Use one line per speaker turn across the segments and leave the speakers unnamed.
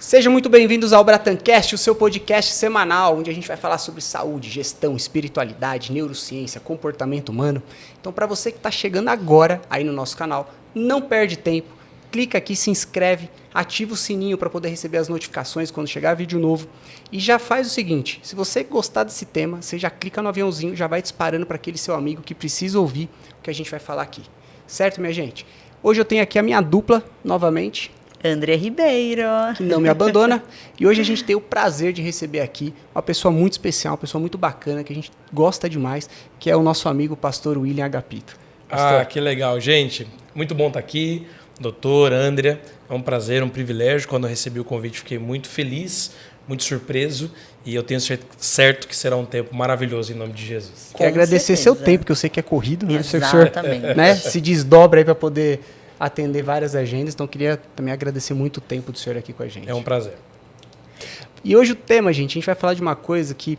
Sejam muito bem-vindos ao Bratancast, o seu podcast semanal, onde a gente vai falar sobre saúde, gestão, espiritualidade, neurociência, comportamento humano. Então, para você que está chegando agora aí no nosso canal, não perde tempo, clica aqui, se inscreve, ativa o sininho para poder receber as notificações quando chegar vídeo novo. E já faz o seguinte, se você gostar desse tema, você já clica no aviãozinho, já vai disparando para aquele seu amigo que precisa ouvir o que a gente vai falar aqui. Certo, minha gente? Hoje eu tenho aqui a minha dupla, novamente.
André Ribeiro.
Que não me abandona. E hoje a gente tem o prazer de receber aqui uma pessoa muito especial, uma pessoa muito bacana, que a gente gosta demais, que é o nosso amigo pastor William Agapito. Pastor.
Ah, que legal, gente. Muito bom estar aqui. Doutor, André, é um prazer, um privilégio. Quando eu recebi o convite, fiquei muito feliz, muito surpreso. E eu tenho certo que será um tempo maravilhoso em nome de Jesus.
Quero agradecer seu tempo, que eu sei que é corrido, né?
Exatamente.
O senhor, né, se desdobra aí para poder atender várias agendas, então queria também agradecer muito o tempo do senhor aqui com a gente.
É um prazer.
E hoje o tema, gente, a gente vai falar de uma coisa que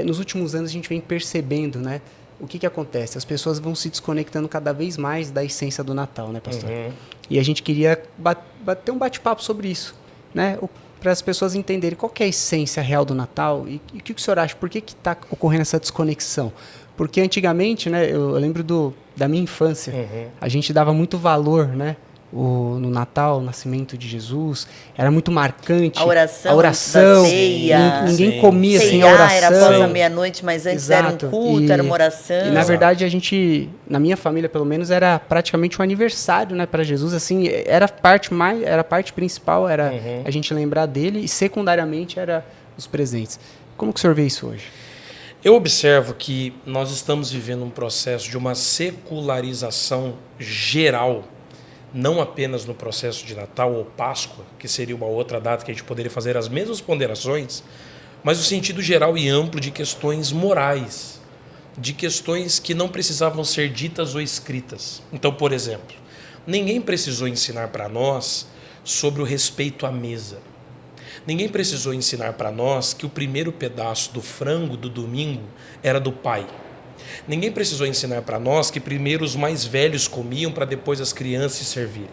nos últimos anos a gente vem percebendo, né? O que acontece? As pessoas vão se desconectando cada vez mais da essência do Natal, né, pastor? Uhum. E a gente queria bater um bate-papo sobre isso, né? Para as pessoas entenderem qual que é a essência real do Natal e o que o senhor acha, por que está ocorrendo essa desconexão? Porque antigamente, né, eu lembro da minha infância, a gente dava muito valor, né, no Natal, o nascimento de Jesus, era muito marcante.
A oração
da
ceia.
Ninguém comia sem a oração.
Era após a meia-noite, mas antes
Exato.
Era um culto, era uma oração.
E na verdade a gente, na minha família pelo menos, era praticamente um aniversário, né, para Jesus, assim, era a parte principal, era a gente lembrar dele e secundariamente era os presentes. Como que o senhor vê isso hoje?
Eu observo que nós estamos vivendo um processo de uma secularização geral, não apenas no processo de Natal ou Páscoa, que seria uma outra data que a gente poderia fazer as mesmas ponderações, mas no sentido geral e amplo de questões morais, de questões que não precisavam ser ditas ou escritas. Então, por exemplo, ninguém precisou ensinar para nós sobre o respeito à mesa. Ninguém precisou ensinar para nós que o primeiro pedaço do frango do domingo era do pai. Ninguém precisou ensinar para nós que primeiro os mais velhos comiam para depois as crianças se servirem.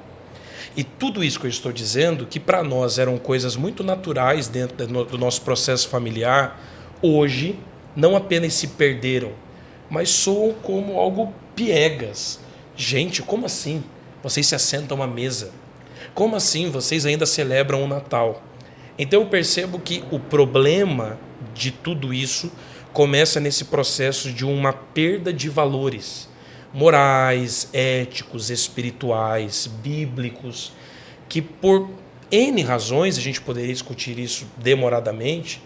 E tudo isso que eu estou dizendo, que para nós eram coisas muito naturais dentro do nosso processo familiar, hoje não apenas se perderam, mas soam como algo piegas. Gente, como assim? Vocês se assentam à mesa. Como assim vocês ainda celebram o Natal? Então eu percebo que o problema de tudo isso começa nesse processo de uma perda de valores morais, éticos, espirituais, bíblicos, que por N razões, a gente poderia discutir isso demoradamente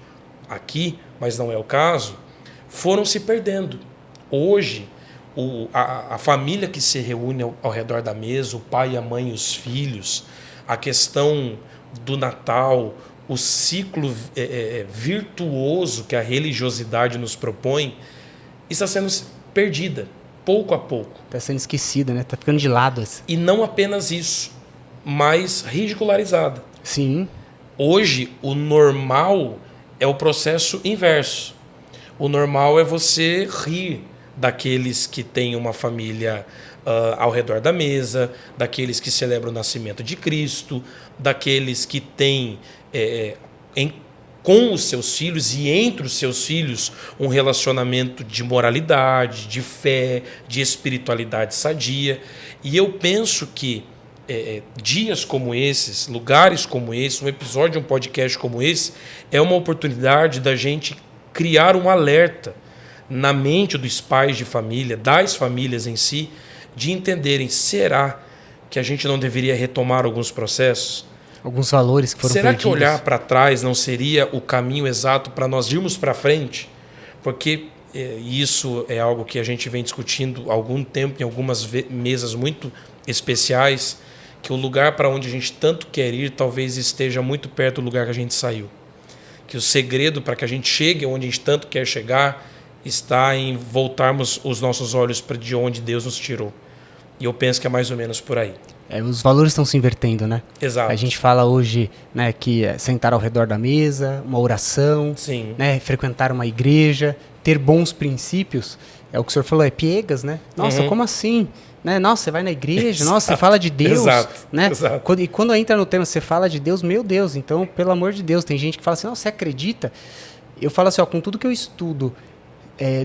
aqui, mas não é o caso, foram se perdendo. Hoje, a família que se reúne ao redor da mesa, o pai, a mãe e os filhos, a questão do Natal, o ciclo virtuoso que a religiosidade nos propõe, está sendo perdida, pouco a pouco.
Está sendo esquecida, né? Está ficando de lado. Assim.
E não apenas isso, mas ridicularizada.
Sim.
Hoje, o normal é o processo inverso. O normal é você rir daqueles que têm uma família ao redor da mesa, daqueles que celebram o nascimento de Cristo, daqueles que têm com os seus filhos e entre os seus filhos um relacionamento de moralidade, de fé, de espiritualidade sadia. E eu penso que dias como esses, lugares como esse, um episódio de um podcast como esse, é uma oportunidade da gente criar um alerta na mente dos pais de família, das famílias em si, de entenderem, será que a gente não deveria retomar alguns processos?
Alguns valores que foram perdidos.
Será que olhar para trás não seria o caminho exato para nós irmos para frente? Porque isso é algo que a gente vem discutindo há algum tempo em algumas mesas muito especiais, que o lugar para onde a gente tanto quer ir talvez esteja muito perto do lugar que a gente saiu. Que o segredo para que a gente chegue onde a gente tanto quer chegar está em voltarmos os nossos olhos para de onde Deus nos tirou. E eu penso que é mais ou menos por aí.
Os valores estão se invertendo, né?
Exato.
A gente fala hoje, né, que sentar ao redor da mesa, uma oração,
sim,
né, frequentar uma igreja, ter bons princípios, é o que o senhor falou, é piegas, né? Nossa, como assim? né? Nossa, você vai na igreja, nossa, você fala de Deus,
Exato,
né?
exato.
E quando entra no tema, você fala de Deus, meu Deus, então, pelo amor de Deus, tem gente que fala assim, não, você acredita? Eu falo assim, ó, com tudo que eu estudo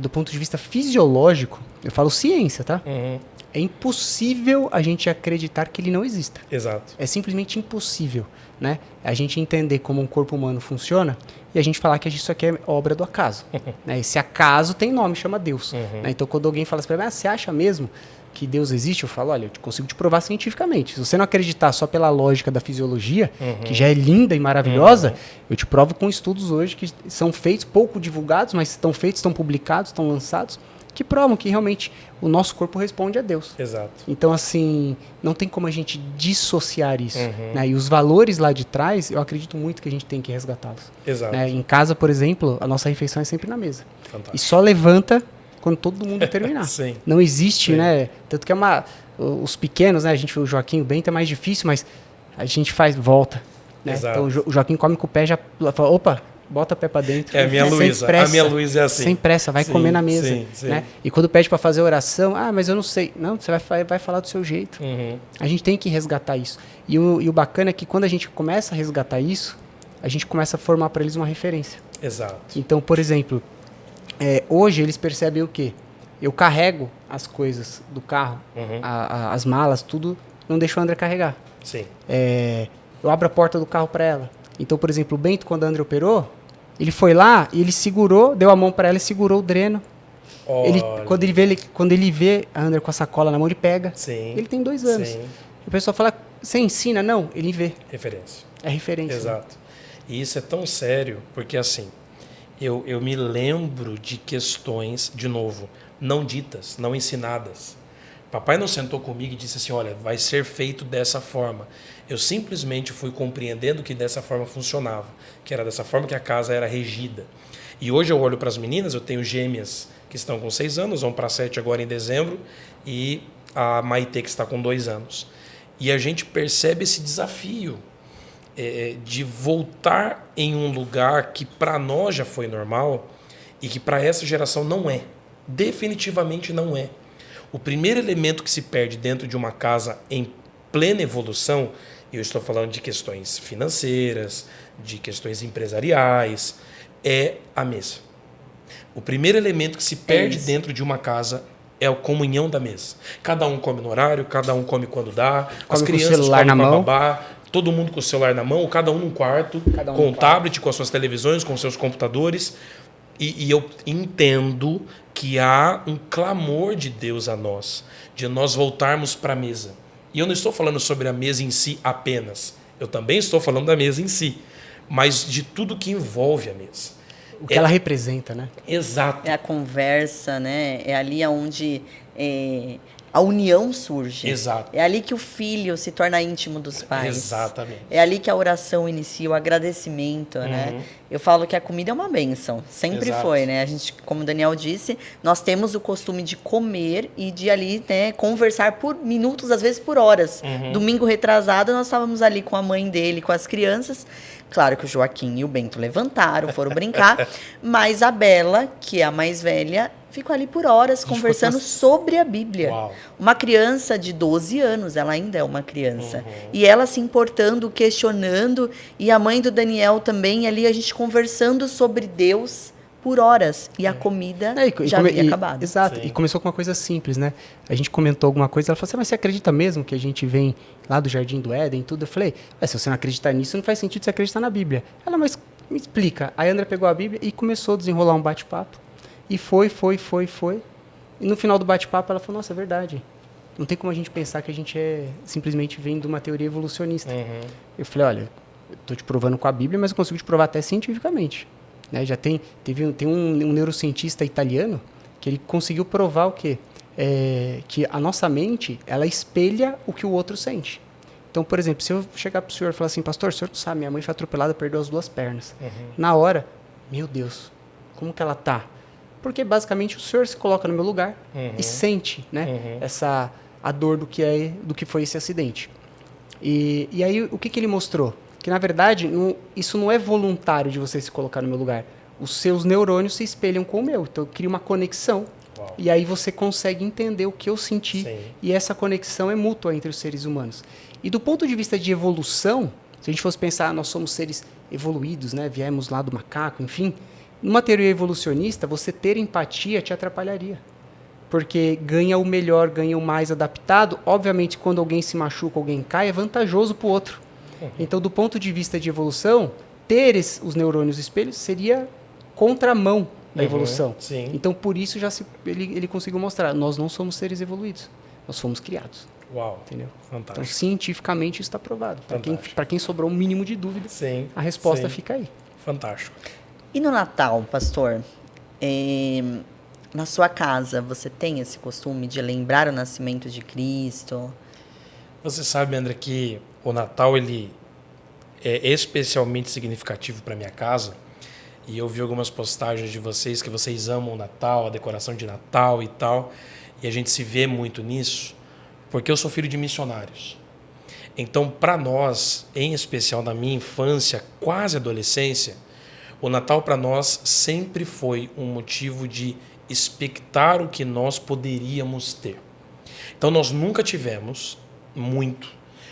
do ponto de vista fisiológico, eu falo ciência, tá?
Uhum.
É impossível a gente acreditar que ele não exista.
Exato.
É simplesmente impossível, né? A gente entender como um corpo humano funciona e a gente falar que isso aqui é obra do acaso. Né? Esse acaso tem nome, chama Deus. Né? Então, quando alguém fala assim pra mim, você acha mesmo que Deus existe? Eu falo, olha, eu consigo te provar cientificamente. Se você não acreditar só pela lógica da fisiologia, que já é linda e maravilhosa, eu te provo com estudos hoje que são feitos, pouco divulgados, mas estão feitos, estão publicados, estão lançados, que provam que realmente o nosso corpo responde a Deus.
Exato.
Então, assim, não tem como a gente dissociar isso. Né? E os valores lá de trás, eu acredito muito que a gente tem que resgatá-los.
Exato.
Né? Em casa, por exemplo, a nossa refeição é sempre na mesa.
Fantástico.
E só levanta quando todo mundo terminar.
Sim.
Não existe,
Sim.
né? Tanto que os pequenos, né? O Joaquim, o Bento é mais difícil, mas a gente volta. Né?
Exato.
Então o Joaquim come com o pé, já fala, opa, bota o pé pra dentro.
É a minha Luísa. A minha Luísa é assim.
Sem pressa, vai
Sim,
comer na mesa.
sim, sim.
Né? E quando pede para fazer oração, mas eu não sei. Não, você vai falar do seu jeito. A gente tem que resgatar isso. E o bacana é que quando a gente começa a resgatar isso, a gente começa a formar para eles uma referência.
Exato.
Então, por exemplo, hoje eles percebem o quê? Eu carrego as coisas do carro, as malas, tudo, não deixo o André carregar.
Sim.
Eu abro a porta do carro para ela. Então, por exemplo, o Bento, quando a André operou, ele foi lá e ele segurou, deu a mão para ela e segurou o dreno. Quando ele vê a André com a sacola na mão, ele pega.
Sim.
Ele tem 2 anos.
Sim.
O pessoal fala, você ensina? Não, ele vê.
Referência.
É referência.
Exato. E isso é tão sério, porque assim, eu me lembro de questões, de novo, não ditas, não ensinadas. Papai não sentou comigo e disse assim, olha, vai ser feito dessa forma. Eu simplesmente fui compreendendo que dessa forma funcionava, que era dessa forma que a casa era regida. E hoje eu olho para as meninas, eu tenho gêmeas que estão com 6 anos, vão para 7 agora em dezembro, e a Maitê que está com 2 anos. E a gente percebe esse desafio de voltar em um lugar que para nós já foi normal e que para essa geração não é. Definitivamente não é. O primeiro elemento que se perde dentro de uma casa em plena evolução, eu estou falando de questões financeiras, de questões empresariais, é a mesa. O primeiro elemento que se perde dentro de uma casa é a comunhão da mesa. Cada um come no horário, cada um come quando dá, as crianças comem com a babá, todo mundo com o celular na mão, cada um num quarto, com o tablet, com as suas televisões, com os seus computadores. E eu entendo que há um clamor de Deus a nós, de nós voltarmos para a mesa. E eu não estou falando sobre a mesa em si apenas. Eu também estou falando da mesa em si, mas de tudo que envolve a mesa.
O que ela representa, né?
Exato.
É a conversa, né? É ali onde a união surge.
Exato.
É ali que o filho se torna íntimo dos pais.
Exatamente.
É ali que a oração inicia, o agradecimento, né? Eu falo que a comida é uma bênção. Sempre foi, né? A gente, como o Daniel disse, nós temos o costume de comer e de ali, né, conversar por minutos, às vezes por horas. Domingo retrasado, nós estávamos ali com a mãe dele, com as crianças. Claro que o Joaquim e o Bento levantaram, foram brincar, mas a Bela, que é a mais velha, ficou ali por horas conversando sobre a Bíblia.
Uau.
Uma criança de 12 anos, ela ainda é uma criança. E ela se importando, questionando, e a mãe do Daniel também, ali a gente conversando sobre Deus por horas. E a comida já havia acabado.
Exato.
Sim.
E começou com uma coisa simples, né? A gente comentou alguma coisa, ela falou assim, mas você acredita mesmo que a gente vem lá do Jardim do Éden e tudo? Eu falei, se você não acreditar nisso, não faz sentido você acreditar na Bíblia. Ela, mas me explica. Aí a André pegou a Bíblia e começou a desenrolar um bate-papo. E foi. E no final do bate-papo ela falou, nossa, é verdade. Não tem como a gente pensar que a gente simplesmente vem de uma teoria evolucionista. Eu falei, olha, eu estou te provando com a Bíblia, mas eu consigo te provar até cientificamente. Né? Tem um neurocientista italiano que ele conseguiu provar o quê? Que a nossa mente, ela espelha o que o outro sente. Então, por exemplo, se eu chegar para o senhor e falar assim, pastor, o senhor não sabe, minha mãe foi atropelada, perdeu as 2 pernas. Na hora, meu Deus, como que ela tá? Porque basicamente o senhor se coloca no meu lugar e sente, né, a dor do que foi esse acidente. E aí o que ele mostrou? Que na verdade isso não é voluntário de você se colocar no meu lugar. Os seus neurônios se espelham com o meu, então cria uma conexão
Uau.
E aí você consegue entender o que eu senti.
Sim.
E essa conexão é mútua entre os seres humanos. E do ponto de vista de evolução, se a gente fosse pensar, nós somos seres evoluídos, né? Viemos lá do macaco, enfim. Numa teoria evolucionista, você ter empatia te atrapalharia. Porque ganha o melhor, ganha o mais adaptado. Obviamente, quando alguém se machuca, alguém cai, é vantajoso para o outro. Então, do ponto de vista de evolução, ter os neurônios espelhos seria contramão da evolução.
Sim.
Então, por isso ele conseguiu mostrar, nós não somos seres evoluídos, nós fomos criados.
Uau,
entendeu?
fantástico.
Então, cientificamente, isso está provado. Para quem sobrou um mínimo de dúvida,
sim,
a resposta fica aí.
Fantástico.
E no Natal, pastor, na sua casa, você tem esse costume de lembrar o nascimento de Cristo?
Você sabe, André, que o Natal ele é especialmente significativo para minha casa. E eu vi algumas postagens de vocês que vocês amam o Natal, a decoração de Natal e tal. E a gente se vê muito nisso, porque eu sou filho de missionários. Então, para nós, em especial na minha infância, quase adolescência, o Natal para nós sempre foi um motivo de expectar o que nós poderíamos ter. Então, nós nunca tivemos muito,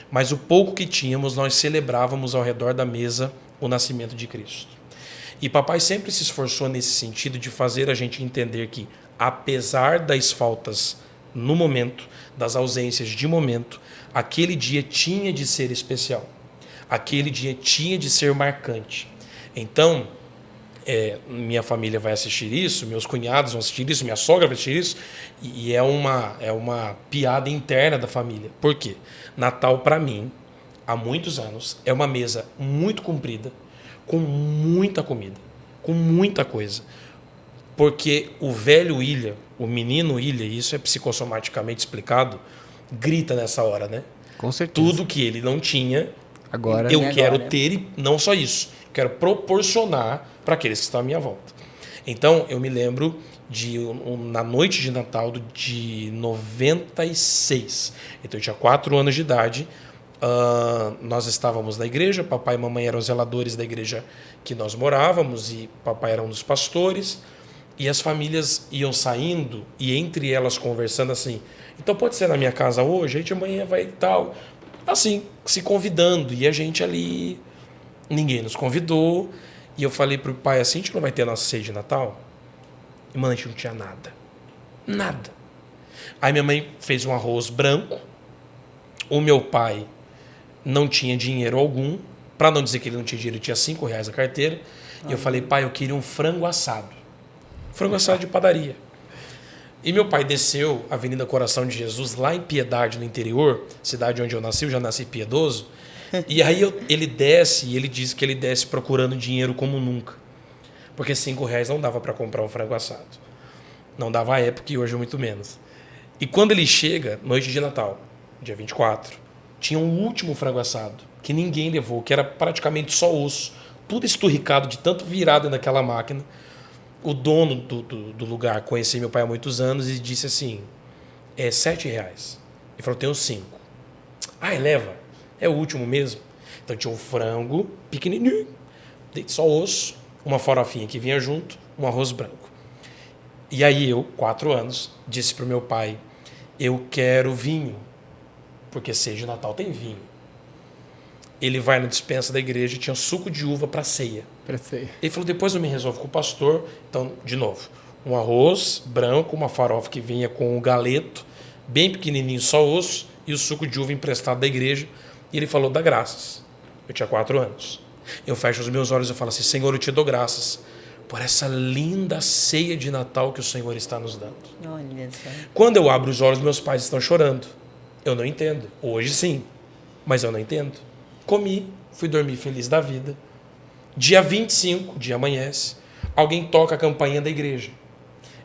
mas o pouco que tínhamos, nós celebrávamos ao redor da mesa o nascimento de Cristo. E papai sempre se esforçou nesse sentido de fazer a gente entender que, apesar das faltas no momento, das ausências de momento, aquele dia tinha de ser especial. Aquele dia tinha de ser marcante. Então, minha família vai assistir isso, meus cunhados vão assistir isso, minha sogra vai assistir isso, e é uma piada interna da família. Por quê? Natal, para mim, há muitos anos, é uma mesa muito comprida, com muita comida, com muita coisa. Porque o velho William, o menino William, isso é psicossomaticamente explicado, grita nessa hora, né?
Com certeza.
Tudo que ele não tinha,
agora,
eu quero ter, e não só isso, quero proporcionar para aqueles que estão à minha volta. Então, eu me lembro na noite de Natal de 96, então eu tinha 4 anos de idade, nós estávamos na igreja, papai e mamãe eram os zeladores da igreja que nós morávamos e papai era um dos pastores, e as famílias iam saindo e entre elas conversando assim, então pode ser na minha casa hoje, a gente amanhã vai e tal, assim, se convidando, e a gente ali, ninguém nos convidou, e eu falei pro pai assim, a gente não vai ter a nossa ceia de Natal? E mano, a gente não tinha nada, nada. Aí minha mãe fez um arroz branco, o meu pai não tinha dinheiro algum, para não dizer que ele não tinha dinheiro, ele tinha R$5 na carteira, e eu falei, pai, eu queria um frango assado de padaria. E meu pai desceu a Avenida Coração de Jesus, lá em Piedade, no interior, cidade onde eu nasci, eu já nasci piedoso, e aí ele desce, e ele diz que ele desce procurando dinheiro como nunca, porque R$5 não dava para comprar um frango assado. Não dava à época e hoje muito menos. E quando ele chega, noite de Natal, dia 24, tinha um último frango assado, que ninguém levou, que era praticamente só osso, tudo esturricado de tanto virado naquela máquina. O dono do lugar conhecia meu pai há muitos anos e disse assim, R$7. Ele falou, tenho 5. Leva, é o último mesmo. Então tinha um frango pequenininho, só osso, uma farofinha que vinha junto, um arroz branco. E aí eu, 4 anos, disse para o meu pai, eu quero vinho, porque ceia de Natal tem vinho. Ele vai na despensa da igreja e tinha suco de uva para ceia. Ele falou, depois eu me resolvo com o pastor. Então, de novo, um arroz branco, uma farofa que vinha com um galeto, bem pequenininho, só osso, e o suco de uva emprestado da igreja. E ele falou, dá graças. Eu tinha 4 anos. Eu fecho os meus olhos e falo assim, Senhor, eu te dou graças por essa linda ceia de Natal que o Senhor está nos dando.
Olha só.
Quando eu abro os olhos, meus pais estão chorando. Eu não entendo. Hoje sim, mas eu não entendo. Comi, fui dormir feliz da vida. Dia 25, dia amanhece, alguém toca a campainha da igreja.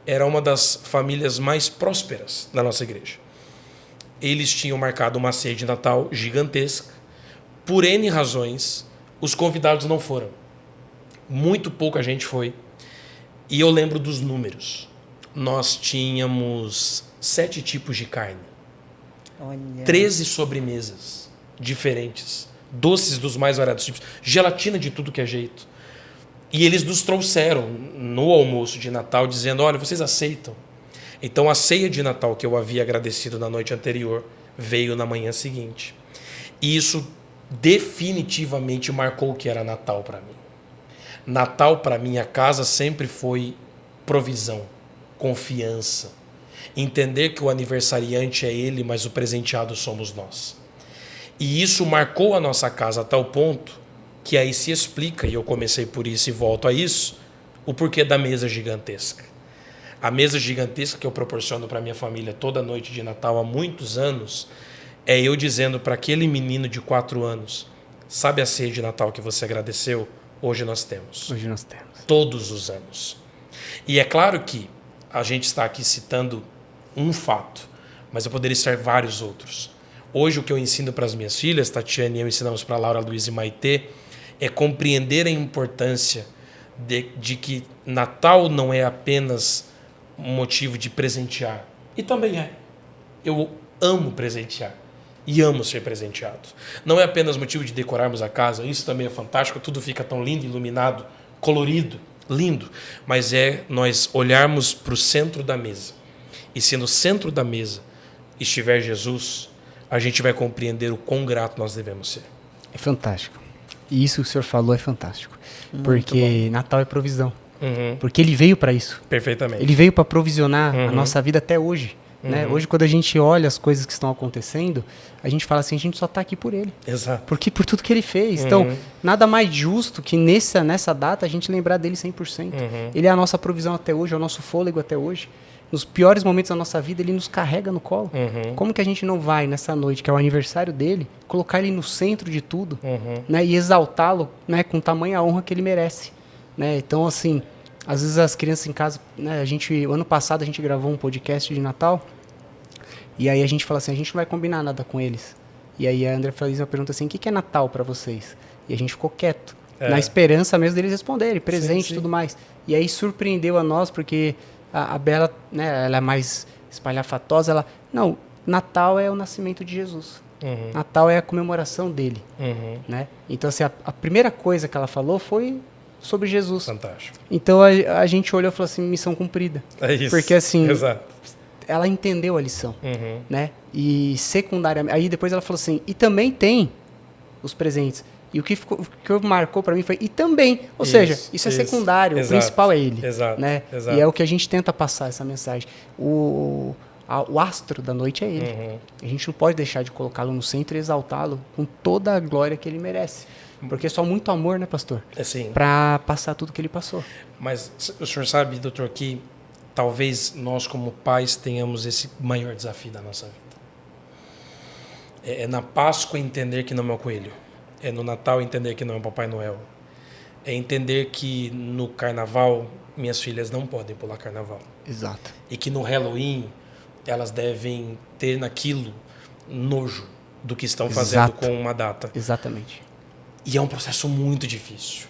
Era uma das famílias mais prósperas da nossa igreja. Eles tinham marcado uma ceia de Natal gigantesca. Por N razões, os convidados não foram. Muito pouca gente foi. E eu lembro dos números. Nós tínhamos 7 tipos de carne.
Olha.
13 sobremesas diferentes. Doces dos mais variados tipos. Gelatina de tudo que é jeito. E eles nos trouxeram no almoço de Natal dizendo, olha, vocês aceitam Então a ceia de Natal que eu havia agradecido na noite anterior veio na manhã seguinte. E isso definitivamente marcou o que era Natal para mim. Natal para minha casa sempre foi provisão, confiança, entender que o aniversariante é ele, mas o presenteado somos nós. E isso marcou a nossa casa a tal ponto que aí se explica, e eu comecei por isso e volto a isso, o porquê da mesa gigantesca. A mesa gigantesca que eu proporciono para minha família toda noite de Natal há muitos anos é eu dizendo para aquele menino de 4 anos, sabe a ceia de Natal que você agradeceu? Hoje nós temos.
Hoje nós temos.
Todos os anos. E é claro que a gente está aqui citando um fato, mas eu poderia citar vários outros. Hoje o que eu ensino para as minhas filhas, Tatiana e eu ensinamos para Laura, Luiz e Maitê, é compreender a importância de que Natal não é apenas um motivo de presentear. E também é. Eu amo presentear. E amo ser presenteado. Não é apenas motivo de decorarmos a casa, isso também é fantástico, tudo fica tão lindo, iluminado, colorido, lindo. Mas é nós olharmos para o centro da mesa. E se no centro da mesa estiver Jesus, a gente vai compreender o quão grato nós devemos ser.
É fantástico. E isso que o senhor falou é fantástico. Porque Natal é provisão. Porque ele veio para isso.
Perfeitamente.
Ele veio para provisionar a nossa vida até hoje. Né? Hoje, quando a gente olha as coisas que estão acontecendo, a gente fala assim, a gente só está aqui por ele.
Exato.
Porque por tudo que ele fez. Então, nada mais justo que nessa data a gente lembrar dele 100%. Ele é a nossa provisão até hoje, é o nosso fôlego até hoje. Nos piores momentos da nossa vida, ele nos carrega no colo. Como que a gente não vai, nessa noite, que é o aniversário dele, colocar ele no centro de tudo, né? E exaltá-lo, né? Com tamanha honra que ele merece. Né? Então, assim, às vezes as crianças em casa, né? Ano passado a gente gravou um podcast de Natal, e aí a gente fala assim, a gente não vai combinar nada com eles. E aí a André fez uma pergunta assim, o que é Natal para vocês? E a gente ficou quieto, na esperança mesmo deles responderem, presente e tudo mais. E aí surpreendeu a nós, porque a Bela, né, ela é mais espalhafatosa, ela, não, Natal é o nascimento de Jesus. Natal é a comemoração dele. Né? Então, assim, a primeira coisa que ela falou foi sobre Jesus.
Fantástico.
Então, a gente olhou e falou assim, missão cumprida.
É isso.
Porque, assim,
exato.
Ela entendeu a lição. Né? E secundariamente, aí depois ela falou assim, e também tem os presentes. E o que marcou para mim foi, e também, ou seja, isso é secundário, o principal é ele.
Exato,
né?
exato.
E é o que a gente tenta passar, essa mensagem. O astro da noite é ele. A gente não pode deixar de colocá-lo no centro e exaltá-lo com toda a glória que ele merece. Porque é só muito amor, né, pastor?
Assim,
para passar tudo que ele passou.
Mas o senhor sabe, doutor, que talvez nós como pais tenhamos esse maior desafio da nossa vida. É na Páscoa entender que não é o coelho. É no Natal entender que não é o Papai Noel. É entender que no Carnaval minhas filhas não podem pular Carnaval.
Exato.
E que no Halloween elas devem ter naquilo nojo do que estão fazendo com uma data.
Exatamente.
E é um processo muito difícil.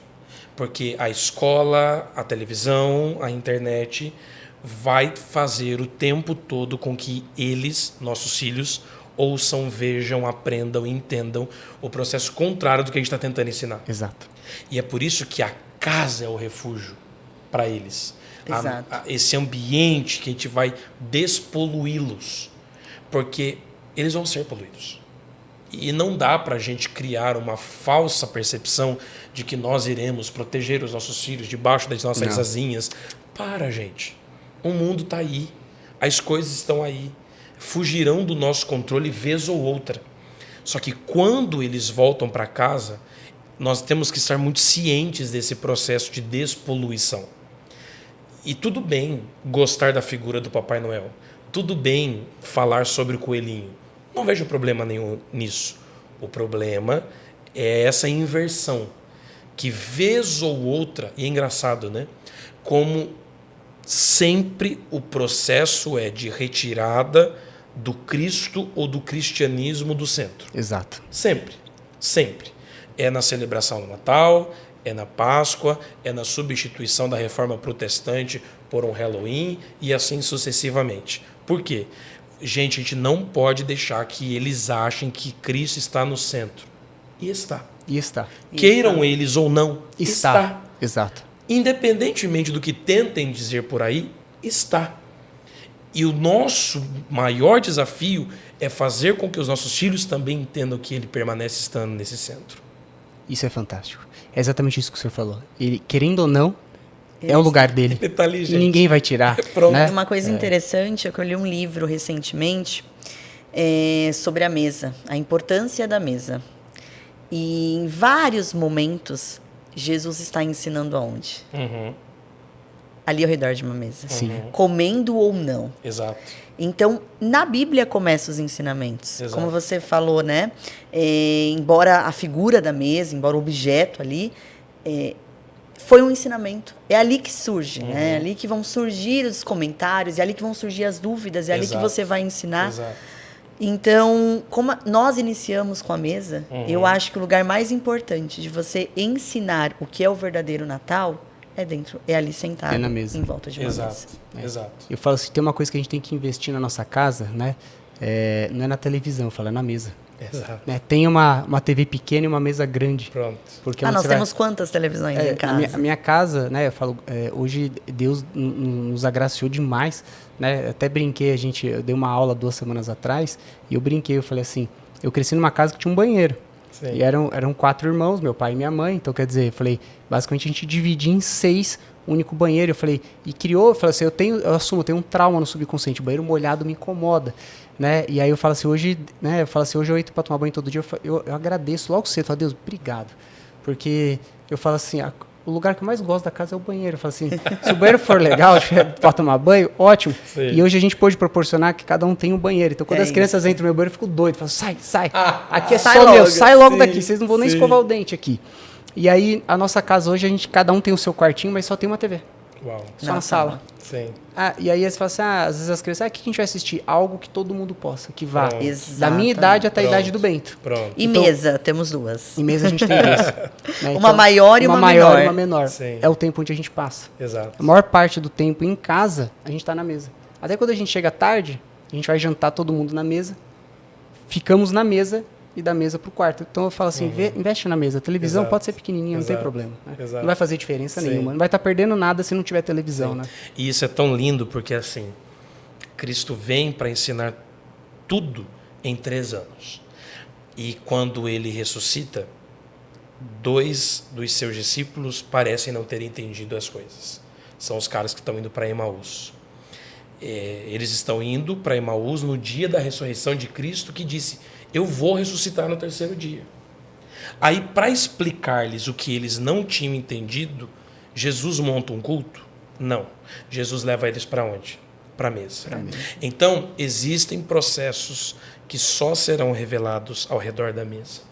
Porque a escola, a televisão, a internet vai fazer o tempo todo com que eles, nossos filhos, ouçam, vejam, aprendam, entendam o processo contrário do que a gente está tentando ensinar.
Exato.
E é por isso que a casa é o refúgio para eles.
Exato.
Esse ambiente que a gente vai despoluí-los. Porque eles vão ser poluídos. E não dá para a gente criar uma falsa percepção de que nós iremos proteger os nossos filhos debaixo das nossas asinhas. Para, gente. O mundo está aí. As coisas estão aí. Fugirão do nosso controle vez ou outra. Só que quando eles voltam para casa, nós temos que estar muito cientes desse processo de despoluição. E tudo bem gostar da figura do Papai Noel. Tudo bem falar sobre o coelhinho. Não vejo problema nenhum nisso. O problema é essa inversão. Que vez ou outra, e é engraçado, né? Como sempre o processo é de retirada do Cristo ou do cristianismo do centro.
Exato.
Sempre. Sempre. É na celebração do Natal, é na Páscoa, é na substituição da reforma protestante por um Halloween e assim sucessivamente. Por quê? Gente, a gente não pode deixar que eles achem que Cristo está no centro. E está.
E está.
Queiram eles ou não, está.
Exato.
Independentemente do que tentem dizer por aí, está. E o nosso maior desafio é fazer com que os nossos filhos também entendam que ele permanece estando nesse centro.
Isso é fantástico. É exatamente isso que o senhor falou. Ele, querendo ou não, é o lugar dele.
Ele tá ali, gente.
E ninguém vai tirar.
Pronto.
Né?
Uma coisa interessante é que eu li um livro recentemente sobre a mesa, a importância da mesa. E em vários momentos, Jesus está ensinando aonde? Ali ao redor de uma mesa.
Sim.
Comendo ou não.
Exato.
Então, na Bíblia começam os ensinamentos.
Exato.
Como você falou, né? Embora a figura da mesa, embora o objeto ali, foi um ensinamento. É ali que surge, né? É ali que vão surgir os comentários, é ali que vão surgir as dúvidas, é ali que você vai ensinar.
Exato.
Então, como nós iniciamos com a mesa, eu acho que o lugar mais importante de você ensinar o que é o verdadeiro Natal é ali sentado,
na mesa.
em volta de uma mesa.
Exato.
Eu falo assim, tem uma coisa que a gente tem que investir na nossa casa, né? Não é na televisão, eu falo, é na mesa.
Exato.
Né? Tem uma TV pequena e uma mesa grande.
Pronto.
Porque
Nós temos quantas televisões em casa?
A minha casa, né? Eu falo, hoje Deus nos agraciou demais, né? Até brinquei, eu dei uma aula 2 semanas atrás e eu brinquei, eu falei assim, eu cresci numa casa que tinha um banheiro. Sim. E eram 4 irmãos, meu pai e minha mãe. Então, quer dizer, eu falei, basicamente a gente dividia em 6 o único banheiro. Eu falei, eu falei assim, eu tenho um trauma no subconsciente, o banheiro molhado me incomoda, né? E aí eu falo assim, hoje eu entro para tomar banho todo dia, eu agradeço logo cedo, eu falo, Deus, obrigado. Porque eu falo assim, o lugar que eu mais gosto da casa é o banheiro. Eu falo assim, se o banheiro for legal para tomar banho, ótimo. Sim. E hoje a gente pôde proporcionar que cada um tem um banheiro. Então, quando as crianças entram no meu banheiro, eu fico doido. Eu falo, sai. Aqui é só meu, sai logo daqui. Vocês não vão nem escovar o dente aqui. E aí, a nossa casa hoje, cada um tem o seu quartinho, mas só tem uma TV.
Uau.
Só na sala.
Sim.
E aí, você fala assim, às vezes as crianças, o que a gente vai assistir? Algo que todo mundo possa, que vá da minha idade até a idade do Bento.
Pronto.
E então, mesa, temos 2.
Em mesa a gente tem 2. Né?
Uma maior e uma menor.
E uma menor.
Sim.
É o tempo onde a gente passa.
Exato.
A maior parte do tempo em casa, a gente está na mesa. Até quando a gente chega tarde, a gente vai jantar todo mundo na mesa, ficamos na mesa e da mesa pro quarto. Então eu falo assim, investe na mesa. A televisão pode ser pequenininha, não tem problema. Né? Não vai fazer diferença nenhuma. Não vai estar perdendo nada se não tiver televisão. Né?
E isso é tão lindo porque, assim, Cristo vem para ensinar tudo em 3 anos. E quando ele ressuscita, 2 dos seus discípulos parecem não ter entendido as coisas. São os caras que estão indo para Emaús. Eles estão indo para Emaús no dia da ressurreição de Cristo, que disse, eu vou ressuscitar no 3º dia. Aí, para explicar-lhes o que eles não tinham entendido, Jesus monta um culto? Não. Jesus leva eles para onde? Para a mesa. Então, existem processos que só serão revelados ao redor da mesa.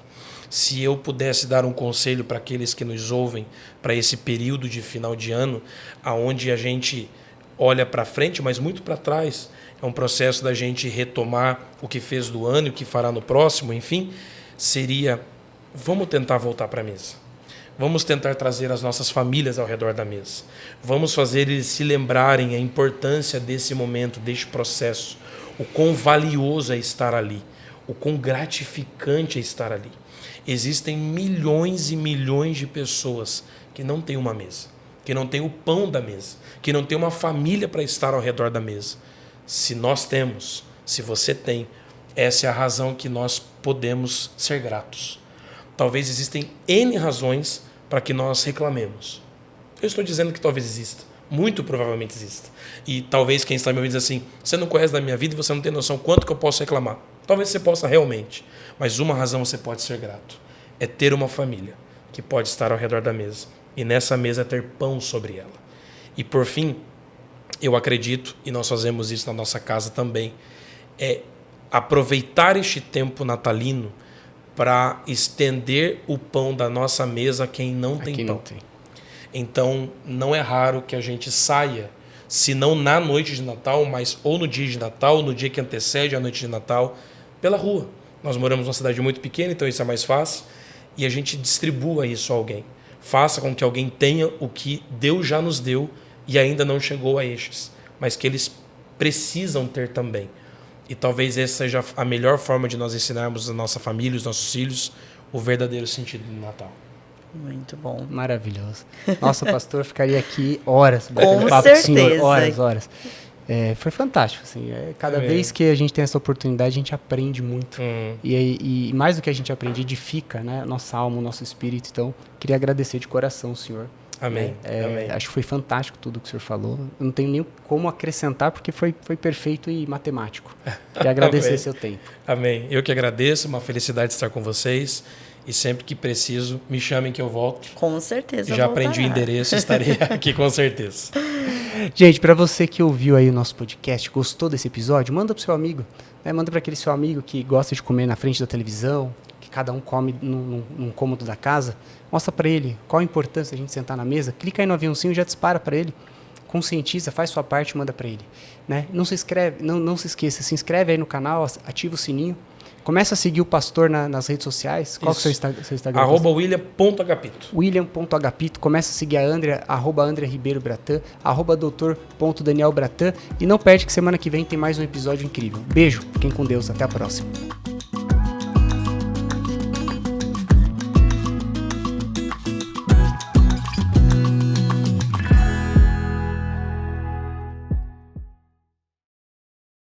Se eu pudesse dar um conselho para aqueles que nos ouvem para esse período de final de ano, aonde a gente olha para frente, mas muito para trás, é um processo da gente retomar o que fez do ano e o que fará no próximo, enfim, seria, vamos tentar voltar para a mesa. Vamos tentar trazer as nossas famílias ao redor da mesa. Vamos fazer eles se lembrarem a importância desse momento, deste processo, o quão valioso é estar ali, o quão gratificante é estar ali. Existem milhões e milhões de pessoas que não têm uma mesa, que não têm o pão da mesa, que não têm uma família para estar ao redor da mesa. Se nós temos, se você tem, essa é a razão que nós podemos ser gratos. Talvez existem N razões para que nós reclamemos. Eu estou dizendo que talvez exista, muito provavelmente exista. E talvez quem está me ouvindo diz assim, você não conhece da minha vida e você não tem noção quanto que eu posso reclamar. Talvez você possa realmente, mas uma razão você pode ser grato, é ter uma família que pode estar ao redor da mesa e nessa mesa ter pão sobre ela. E por fim, eu acredito, e nós fazemos isso na nossa casa também, é aproveitar este tempo natalino para estender o pão da nossa mesa a quem não tem pão. Então, não é raro que a gente saia, se não na noite de Natal, mas ou no dia de Natal, no dia que antecede a noite de Natal, pela rua. Nós moramos numa cidade muito pequena, então isso é mais fácil, e a gente distribua isso a alguém. Faça com que alguém tenha o que Deus já nos deu e ainda não chegou a estes, mas que eles precisam ter também. E talvez essa seja a melhor forma de nós ensinarmos a nossa família, os nossos filhos, o verdadeiro sentido do Natal.
Muito bom.
Maravilhoso. Nossa, pastor, ficaria aqui horas.
Com certeza.
Horas. Foi fantástico, assim. Cada vez que a gente tem essa oportunidade, a gente aprende muito. E mais do que a gente aprende, edifica, né? Nossa alma, o nosso espírito. Então, queria agradecer de coração, senhor.
Amém. Amém.
Acho que foi fantástico tudo que o senhor falou. Eu não tenho nem como acrescentar, porque foi perfeito e matemático. Queria agradecer seu tempo.
Amém. Eu que agradeço, uma felicidade estar com vocês. E sempre que preciso, me chamem que eu volto.
Com certeza.
Já aprendi o endereço, estarei aqui com certeza.
Gente, para você que ouviu aí o nosso podcast, gostou desse episódio, manda pro seu amigo. Né? Manda para aquele seu amigo que gosta de comer na frente da televisão, que cada um come num cômodo da casa. Mostra para ele qual a importância da gente sentar na mesa. Clica aí no aviãozinho e já dispara para ele. Conscientiza, faz sua parte e manda para ele. Né? Não se esqueça, se inscreve aí no canal, ativa o sininho. Começa a seguir o pastor nas redes sociais. Qual que é o seu Instagram?
@william.agapito.
William.agapito. Começa a seguir a Andrea, @AndreaRibeiroBratan, @doutor.danielbratan. E não perde que semana que vem tem mais um episódio incrível. Beijo, fiquem com Deus, até a próxima.